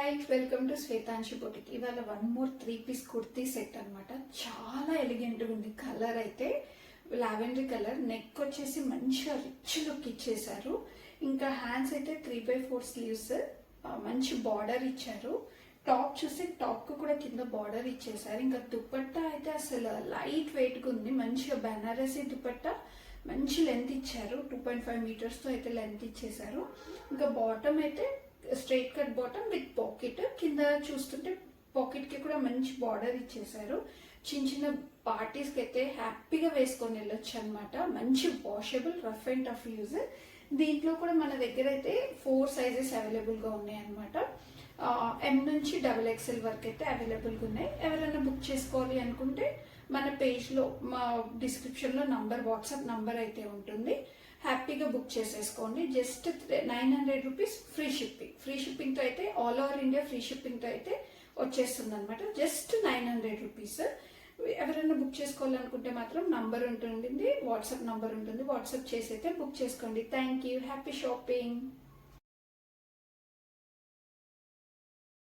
Hi, welcome to Shwetamshi boutique. ఇవాళ one more three piece kurti set అనమాట. చాలా ఎలిగెంట్గా ఉంది. కలర్ అయితే లావెండర్ కలర్, నెక్ వచ్చేసి మంచిగా రిచ్ లుక్ ఇచ్చేసారు. ఇంకా హ్యాండ్స్ అయితే 3/4 స్లీవ్స్, మంచి బార్డర్ ఇచ్చారు. టాప్ చూస్తే టాప్ కు కూడా కింద బార్డర్ ఇచ్చేసారు. ఇంకా దుపట్టా అయితే అసలు లైట్ వెయిట్ గా ఉంది. మంచిగా బనారసి దుపట్టా, మంచి లెంత్ ఇచ్చారు. 2.5 మీటర్స్ తో అయితే లెంత్ ఇచ్చేసారు. ఇంకా బాటమ్ అయితే straight cut bottom with pocket, కింద చూస్తుంటే పాకెట్ కి కూడా మంచి బార్డర్ ఇచ్చేసారు. చిన్న చిన్న పార్టీస్ కి అయితే హ్యాపీగా వేసుకొని వెళ్ళొచ్చు అనమాట. మంచి washable, rough and tough use. దీంట్లో కూడా మన దగ్గర అయితే 4 సైజెస్ అవైలబుల్ గా ఉన్నాయి అనమాట. M నుంచి XXL వరకు అయితే అవైలబుల్ గా ఉన్నాయి. ఎవరైనా బుక్ చేసుకోవాలి అనుకుంటే మన పేజ్ లో, మా డిస్క్రిప్షన్ లో వాట్సాప్ నంబర్ అయితే ఉంటుంది. హ్యాపీగా బుక్ చేసేసుకోండి. Just 900 rupees free shipping. Free shipping తో అయితే all over India free shipping తో అయితే వచ్చేస్తుంది అనమాట. Just 900 rupees. ఎవరైనా బుక్ చేసుకోవాలనుకుంటే మాత్రం నంబర్ ఉంటుంది, వాట్సాప్ నంబర్ ఉంటుంది. వాట్సాప్ చేసి అయితే బుక్ చేసుకోండి. Thank you. Happy shopping.